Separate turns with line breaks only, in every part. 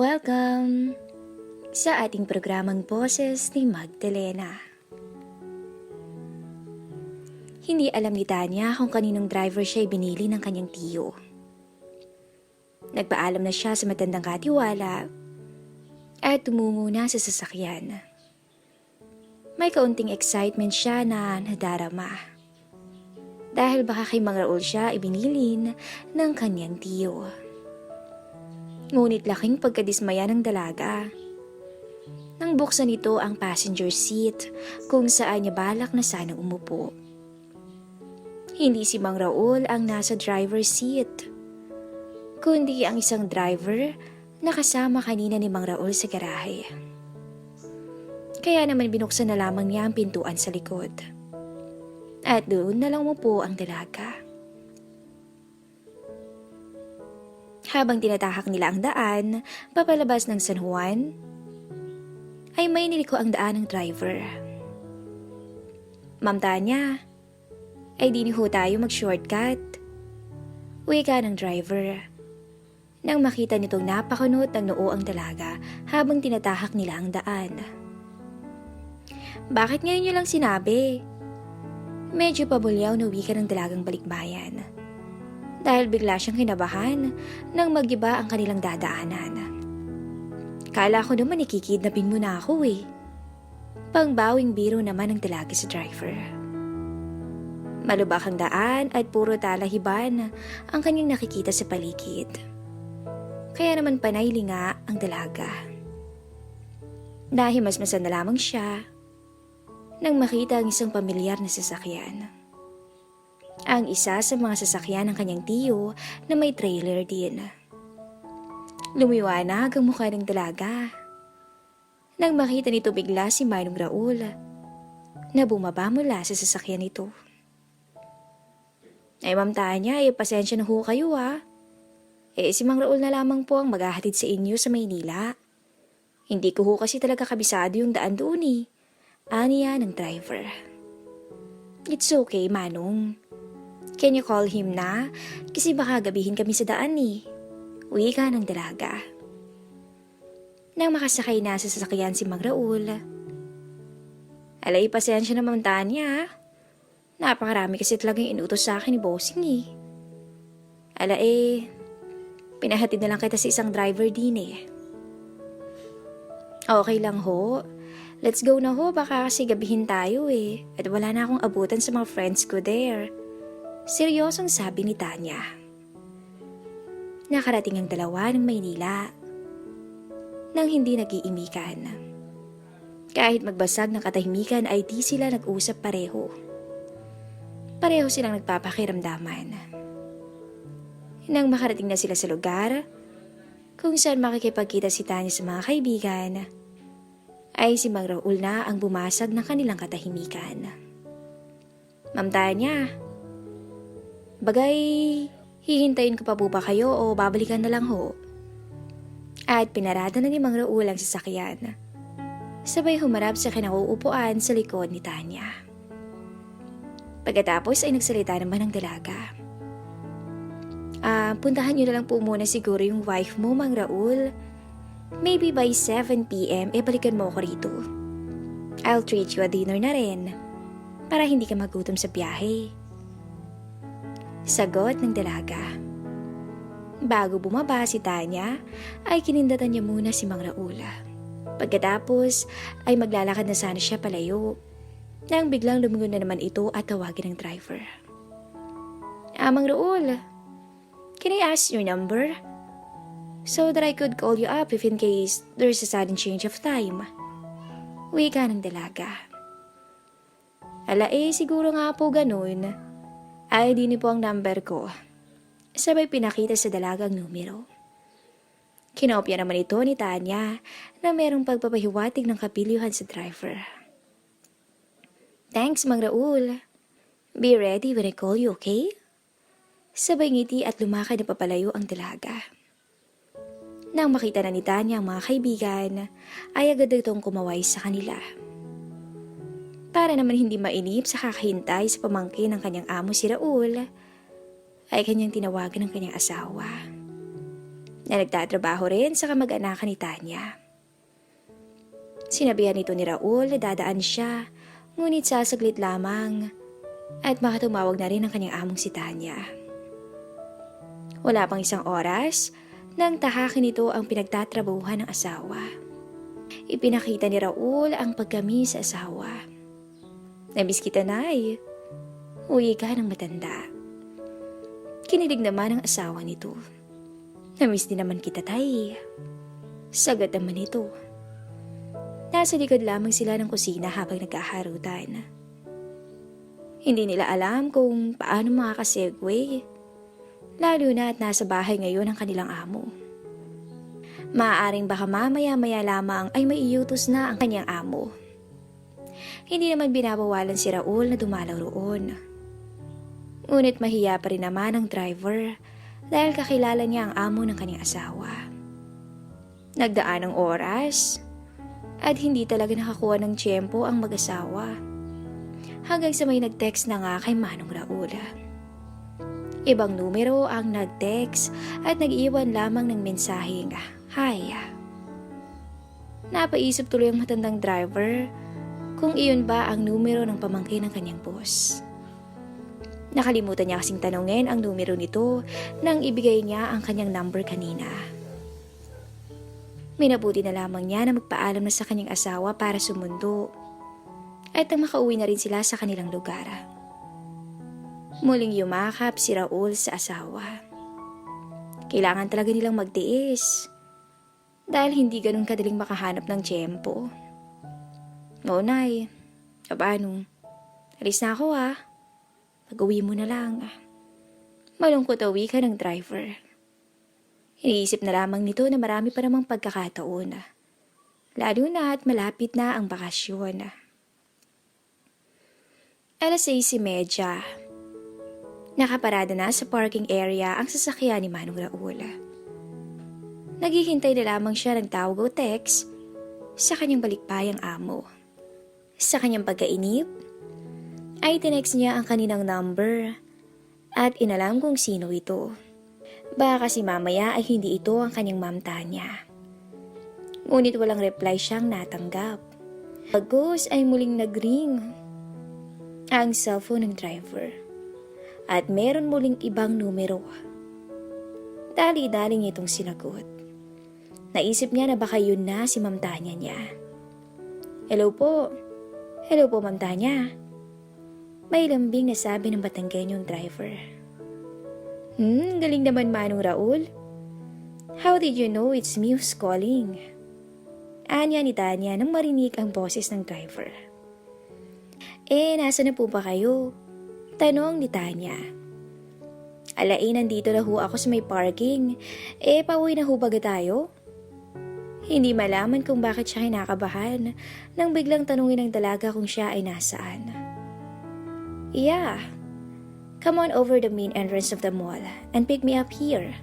Welcome sa ating programang Boses ni Magdalena. Hindi alam ni Tanya kung kaninong driver siya binili ng kanyang tiyo. Nagpaalam na siya sa matandang katiwala at tumungo na sa sasakyan. May kaunting excitement siya na nadarama dahil baka kay Mang Raul siya ibinilin ng kanyang tiyo. Ngunit laking pagkadismaya ng dalaga nang buksan nito ang passenger seat kung saan niya balak na sanang umupo. Hindi si Mang Raul ang nasa driver's seat, kundi ang isang driver na kasama kanina ni Mang Raul sa garahe. Kaya naman binuksan na lamang niya ang pintuan sa likod. At doon na lang umupo ang dalaga. Habang tinatahak nila ang daan, papalabas ng San Juan, ay may niliko ang daan ng driver. Ma'am Tanya, ay di ho tayo mag-shortcut. Wika ng driver. Nang makita nitong napakunot ng noo ang dalaga habang tinatahak nila ang daan. Bakit ngayon niyo lang sinabi? Medyo pabulyaw na wika ng dalagang balikbayan. Dahil bigla siyang kinabahan nang magiba ang kanilang dadaanan. Kala ko naman ikikidnapin mo na ako eh. Pangbawing biro naman ang dalaga sa driver. Malubak ang daan at puro talahiban ang kanyang nakikita sa paligid. Kaya naman panay linga ang dalaga. Nahimasmasan na lamang siya nang makita ang isang pamilyar na sasakyan. Ang isa sa mga sasakyan ng kanyang tiyo na may trailer din. Lumiwanag ang mukha ng dalaga nang makita nito bigla si Manong Raul na bumaba mula sa sasakyan nito. Ay Ma'am Tanya, pasensya na ho kayo ha. Si Mang Raul na lamang po ang maghahatid sa inyo sa Maynila. Hindi ko ho kasi talaga kabisado yung daan doon eh. Aniya ng driver. It's okay, Manong. Can you call him na? Kasi baka gabihin kami sa daan eh. Wika ng dalaga. Nang makasakay na sa sasakyan si Mang Raul. Alay, pasensya na Ma'am Tanya. Napakarami kasi talagang inutos sa akin ni Bossing eh. Pinahatid na lang kita sa isang driver din eh. Okay lang ho. Let's go na ho, baka kasi gabihin tayo eh. At wala na akong abutan sa mga friends ko there. Seryosong sabi ni Tanya. Nakarating ang dalawa ng Maynila nang hindi nag-iimikan. Kahit magbasag ng katahimikan ay di sila nag-usap pareho. Pareho silang nagpapakiramdaman. Nang makarating na sila sa lugar kung saan makikipagkita si Tanya sa mga kaibigan, ay si Mang Raul na ang bumasag ng kanilang katahimikan. Ma'am Tanya, bagay, hihintayin ko pa po ba kayo o babalikan na lang ho? At pinarada na ni Mang Raul ang sasakyan. Sabay humarap sa kinauupuan sa likod ni Tanya. Pagkatapos ay nagsalita naman ang dalaga. Puntahan niyo na lang po muna siguro yung wife mo, Mang Raul. Maybe by 7 p.m. balikan mo ako rito. I'll treat you a dinner na rin para hindi ka magutom sa biyahe. Sagot ng dalaga. Bago bumaba si Tanya, ay kinindatan niya muna si Mang Raul. Pagkatapos ay maglalakad na sana siya palayo, nang biglang lumingon na naman ito at tawagin ng driver. Mang Raul, can I ask your number? So that I could call you up if in case there's a sudden change of time. Wika ng dalaga. Siguro nga po ganun. Ay, di po ang number ko. Sabay pinakita sa dalaga ang numero. Kinopya naman ito ni Tanya na merong pagpapahiwatig ng kapilyuhan sa driver. Thanks, Mang Raul. Be ready when I call you, okay? Sabay ngiti at lumakad na papalayo ang dalaga. Nang makita na ni Tanya ang mga kaibigan, ay agad itong kumaway sa kanila. Para naman hindi mainip sa kakahintay sa pamangkin ng kanyang amo si Raul, ay kanyang tinawagan ng kanyang asawa. na nagtatrabaho rin sa kamag-anakan ni Tanya. Sinabihan nito ni Raul na dadaan siya, ngunit sasaglit lamang at makatumawag na rin ang kanyang among si Tanya. Wala pang isang oras nang tahakin nito ang pinagtatrabahuhan ng asawa. Ipinakita ni Raul ang pagkami sa asawa. "Namiss kita, Nay. Uwi ka ng matanda." Kinilig naman ang asawa nito. "Namiss din naman kita, Tay." Sagot naman ito. Nasa likod lamang sila ng kusina habang nagkaharutan. Hindi nila alam kung paano makakasegue, lalo na at nasa bahay ngayon ang kanilang amo. Maaaring baka mamaya-maya lamang ay maiutos na ang kanyang amo. Hindi naman binabawalan si Raul na dumalaw roon. Ngunit mahiya pa rin naman ang driver dahil kakilala niya ang amo ng kanyang asawa. Nagdaan ang oras at hindi talaga nakakuha ng tiyempo ang mag-asawa. Hanggang sa may nag-text na nga kay Manong Raul. Ibang numero ang nag-text at nag-iwan lamang ng mensaheng, "Hi." Napaisip tuloy ang matandang driver kung iyon ba ang numero ng pamangkin ng kanyang boss. Nakalimutan niya kasing tanungin ang numero nito nang ibigay niya ang kanyang number kanina. Minabuti na lamang niya na magpaalam na sa kanyang asawa para sumundo at nang makauwi na rin sila sa kanilang lugar. Muling yumakap si Raul sa asawa. Kailangan talaga nilang magtiis dahil hindi ganun kadaling makahanap ng tiyempo. "Oo, Nay. Paano? Alis na ako, Pag-uwi mo na lang." Malungkot ang wika ng driver. Iniisip na lamang nito na marami pa namang pagkakataon, lalo na at malapit na ang bakasyon. 6:30. Nakaparada na sa parking area ang sasakyan ni Manong Raul. Naghihintay na lamang siya ng tawag o text sa kanyang balikbayang amo. Sa kanyang pagkainip, ay tinext niya ang kaninang number at inalam kung sino ito. Baka kasi mamaya ay hindi ito ang kanyang Ma'am Tanya. Ngunit walang reply siyang natanggap. Pagkos ay muling nag-ring ang cellphone ng driver at meron muling ibang numero. Dali-dali niya itong sinagot. Naisip niya na baka yun na si Ma'am Tanya niya. "Hello po. Hello po, Ma'am Tanya." May lambing na sabi ng Batanggenyong driver. Galing naman, Manong Raul. How did you know it's me who's calling?" Anya ni Tanya nang marinig ang boses ng driver. "Nasa na po ba kayo?" Tanong ni Tanya. "Nandito na ho ako sa may parking. Pauwi na ho baga tayo?" Hindi malaman kung bakit siya kinakabahan nang biglang tanungin ng dalaga kung siya ay nasaan. "Yeah. Come on over the main entrance of the mall and pick me up here.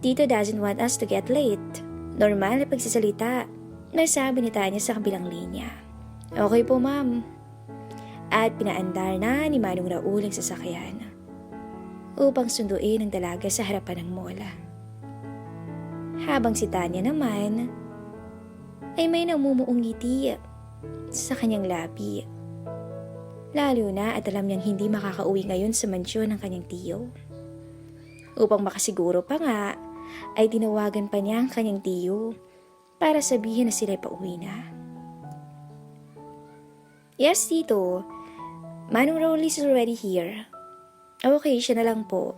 Tito doesn't want us to get late." Normal na pagsasalita, nasabi ni Tanya sa kabilang linya. "Okay po, ma'am." At pinaandar na ni Manong Raul ang sasakyan upang sunduin ang dalaga sa harapan ng mall. Habang si Tanya naman ay may namumuong ngiti sa kanyang labi. Lalo na at alam niyang hindi makakauwi ngayon sa mansyon ng kanyang tiyo. Upang makasiguro pa nga, ay tinawagan pa niya ang kanyang tiyo para sabihin na sila'y pauwi na. "Yes, Tito. Manong Raul is already here." "Okay, siya na lang po."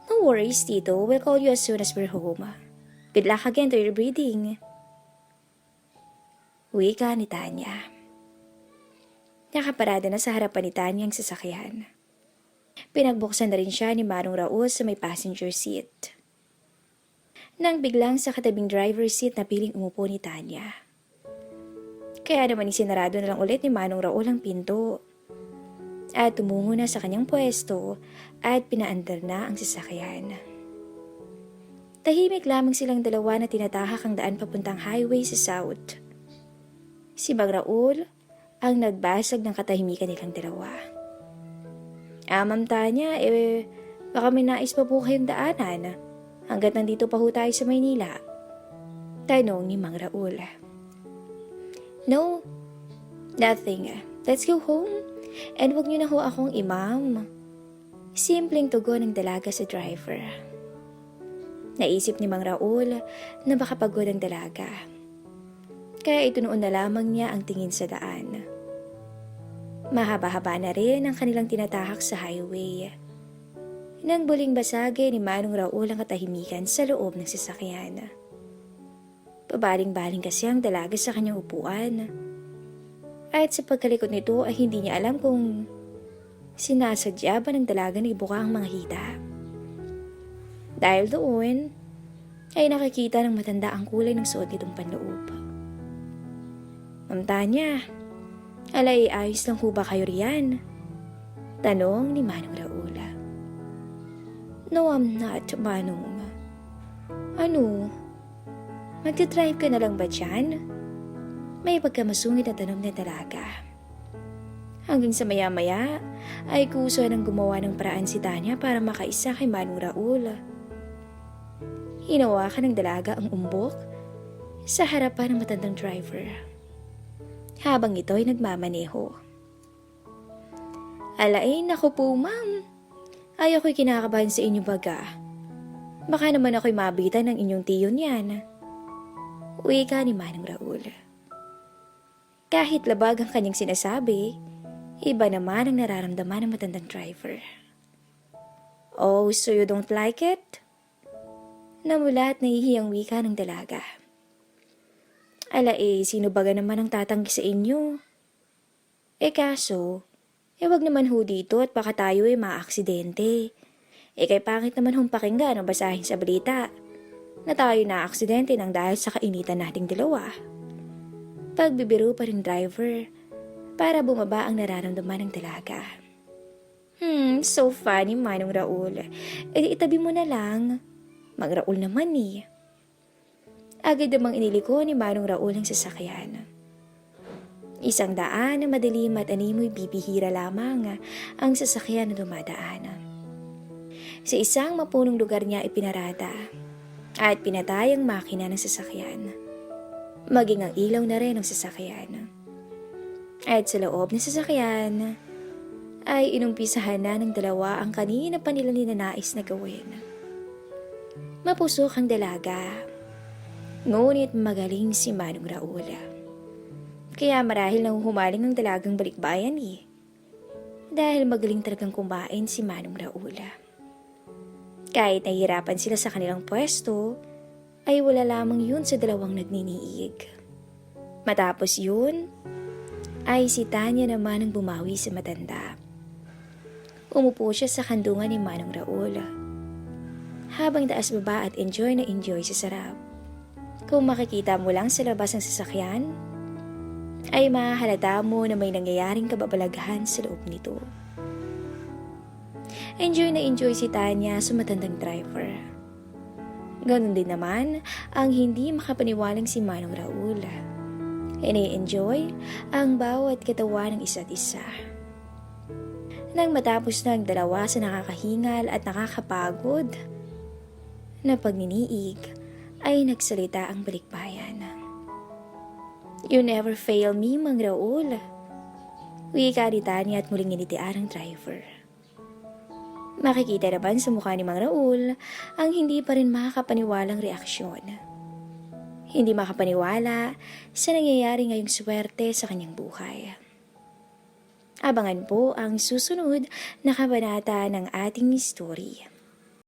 "No worries, Tito. We'll call you as soon as we're home. Good luck again to your breeding." Wika ni Tanya. Nakaparada na sa harapan ni Tanya ang sasakyan. Pinagbuksan na rin siya ni Manong Raul sa may passenger seat. Nang biglang sa katabing driver's seat na piling umupo ni Tanya. Kaya naman isinarado na lang ulit ni Manong Raul ang pinto. At tumungo na sa kanyang pwesto at pinaandar na ang sasakyan. Tahimik lamang silang dalawa na tinatahak ang daan papuntang highway sa south. Si Mang Raul ang nagbasag ng katahimikan nilang dalawa. "Ma'am Tanya, baka may nais pa po kayong daanan. Hanggat nandito pa ho tayo sa Maynila? Tanong ni Mang Raul. No, nothing. Let's go home. And wag niyo na ho akong imam. Simpleng tugon ng dalaga sa driver. Naisip ni Mang Raul na baka pagod ang dalaga. Kaya itunoon na lamang niya ang tingin sa daan. Mahaba-haba na rin ang kanilang tinatahak sa highway. Nang buling basagin ni Manong Raul ang katahimikan sa loob ng sasakyan. Pabaling-baling kasi ang dalaga sa kanyang upuan. At sa pagkalikot nito ay hindi niya alam kung sinasadya ba ng dalaga na ibuka ang mga hita. Dahil doon, ay nakikita ng matanda ang kulay ng suot nitong panloob. Ma'am Tanya, alay ayos lang ho ba kayo riyan? Tanong ni Manong Raul. No, I'm not, Manong. Ano? Magdadrive ka na lang ba dyan? May pagkamasungit na tanong na dalaga. Hanggang sa maya-maya ay kusa ng gumawa ng paraan si Tanya para makaisa kay Manong Raul. Hinawakan ng dalaga ang umbok sa harapan ng matandang driver. Habang ito ay nagmamaneho. Alain, ako po ma'am. Ay ako'y kinakabahan sa inyo baga. Baka naman ako'y mabitan ng inyong tiyo niyan. Uwi ka ni Manong Raul. Kahit labag ang kanyang sinasabi, iba naman ang nararamdaman ng matandang driver. Oh, so you don't like it? Namula at nahihiyang wika ng dalaga. Sino baga naman ang tatanggi sa inyo? Kaso, wag naman ho dito at baka tayo ay maaksidente. Kay pangit naman hong pakinggan o basahin sa balita na tayo na-aksidente nang dahil sa kainitan nating dalawa. Pagbibiro pa rin driver para bumaba ang nararamdaman ng dalaga. So funny, Manong Raul. Itabi mo na lang. Mag-Raul naman eh. Agad namang iniliko ni Manong Raul ang sasakyan. Isang daan na madilim at animoy bibihira lamang ang sasakyan na dumadaan. Sa isang mapunong lugar niya ipinarada at pinatay ang makina ng sasakyan. Maging ang ilaw na rin ng sasakyan. At sa loob ng sasakyan ay inumpisahan na ng dalawa ang kanina pa nila ninanais na gawin. Mapusok ang dalaga. Ngunit magaling si Manong Raul. Kaya marahil nang humaling ang dalagang balikbayan eh. Dahil magaling talagang kumain si Manong Raul. Kahit nahihirapan sila sa kanilang pwesto, ay wala lamang yun sa dalawang nagniniig. Matapos yun, ay si Tanya naman ang bumawi sa matanda. Umupo siya sa kandungan ni Manong Raul. Habang taas baba at enjoy na enjoy sa sarap. Kung makikita mo lang sa labas ng sasakyan, ay mahahalata mo na may nangyayaring kababalaghan sa loob nito. Enjoy na enjoy si Tanya sa matandang driver. Ganon din naman ang hindi makapaniwalang si Manong Raul. Ini-enjoy ang bawat katawa ng isa't isa. Nang matapos na ang dalawa sa nakakahingal at nakakapagod na pagniniig, ay nagsalita ang balikbayan. You never fail me, Mang Raul. Wika ni Tanya at muling initian ang driver. Makikita naman sa mukha ni Mang Raul ang hindi pa rin makakapaniwalang reaksyon. Hindi makapaniwala sa nangyayari ngayong swerte sa kanyang buhay. Abangan po ang susunod na kabanata ng ating story.